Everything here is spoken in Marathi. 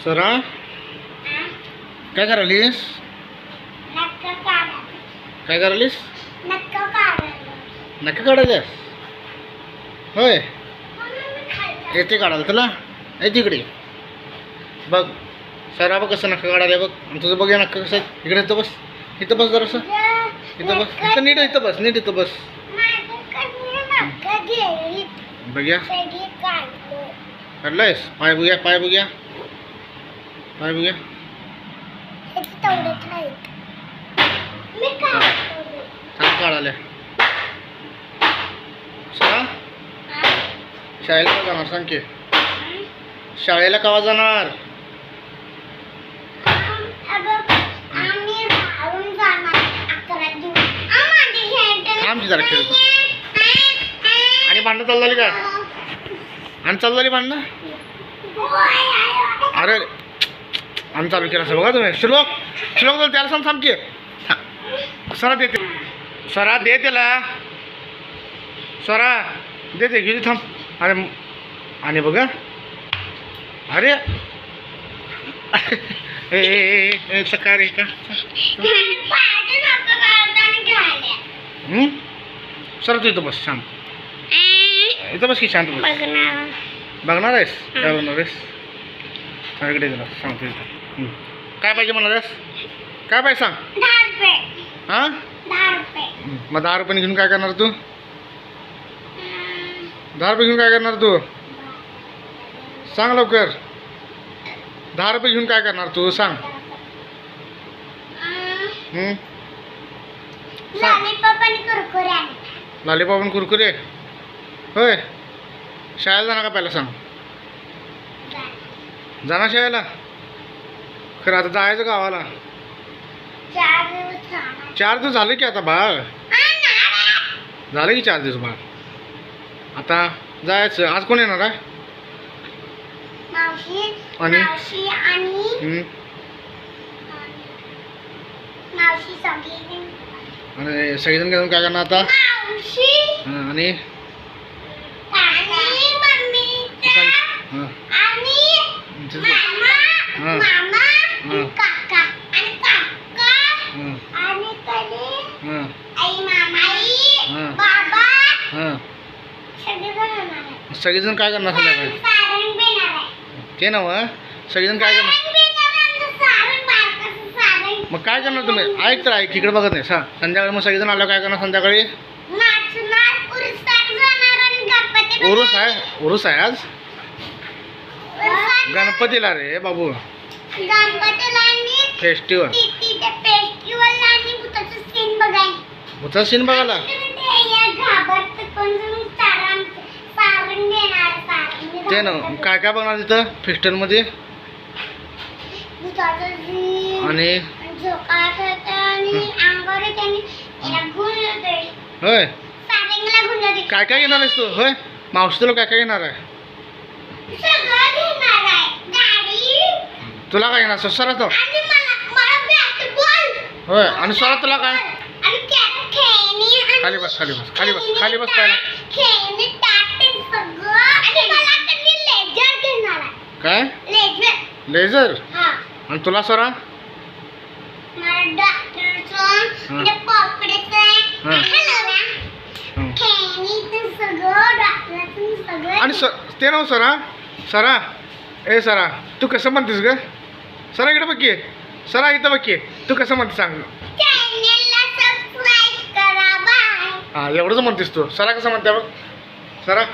सरा काय करायलीस? काय करायलीस? नक्की काढायला होय. येते काढायला तुला? येते इकडे बघ. सरा बघ कसं नक्का काढायला बघ. आणि तुझं बघ या नक्का कसं इकडे. इथं बस, इथं बस जरासं. इथं बस, इथं नीट इथं बस, नीट इथं बस. बघूया काढलायस? पाय बघूया, पाय बघूया, पाय बघूया. छान काढायला. सरा शाळेला का जाणार सांग की? शाळेला केव्हा जाणार? थांब जरा खेळतो. आणि भांडणं चालू झाली का? आणि चालू झाली भांडणं? अरे आणि चालू केलं असं बघा तुम्ही. श्लोक श्लोक त्याला सांग थांब की. सरा देते, सरा दे त्याला. सरा देते घेऊ थांब. अरे आणि बघा. अरे ए सकाळी का सर तू इथं बस शांत. इथं बस की शांत बस. बघणार आहेस? काय बघणार आहेस? इकडे गेला सांगतो इथं. काय पाहिजे म्हणाल आहेस? काय पाहिजे सांग. हां मग 10 रुपये घेऊन काय करणार तू? 10 रुपये घेऊन काय करणार तू? सांग लवकर. 10 रुपये घेऊन काय करणार तू सांग. लॉलीपॉप आणि कुरकुरे होय. शाळेला जाणार का पहिला सांग? जाणार शाळेला? खरं आता जायचं गावाला. 4 दिवस झाले की आता बाळ. झालं की 4 दिवस बाळ. आता जायचं. आज कोण येणार आहे? आणि सगळेजण घेऊन काय करणार आता? आणि सगळेजण काय करणार संध्याकाळी? ते नव सगळेजण काय करणार? मग काय करणार तुम्ही? ऐक तर ऐक, इकडे बघत नाही. संध्याकाळी मग सगळेजण आल्यावर काय करणार संध्याकाळी? उरूस आहे? उरूस आहे आज? गणपतीला रे बाबू. फेस्टिवल. भूताचा सीन बघायला? ते ना काय काय बघणार तिथं फेस्टिवलमध्ये? आणि होय काय काय घेणार आहेस तू? होय मावशी तुला काय काय घेणार आहे? तुला काय घेणार? सरा तो होय. आणि सरा तुला काय? खाली बस, खाली बस, खाली बस, खाली बस. काय काय लेझर? आणि तुला सरा? आणि ते नाव सरा. सरा ए सरा तू कसं म्हणतेस ग? सरा इकडे बघ की. सरा इथं बघ की. तू कसं म्हणते सांग? हा एवढंच म्हणतेस तू. सरा कसं म्हणते बघ? सरा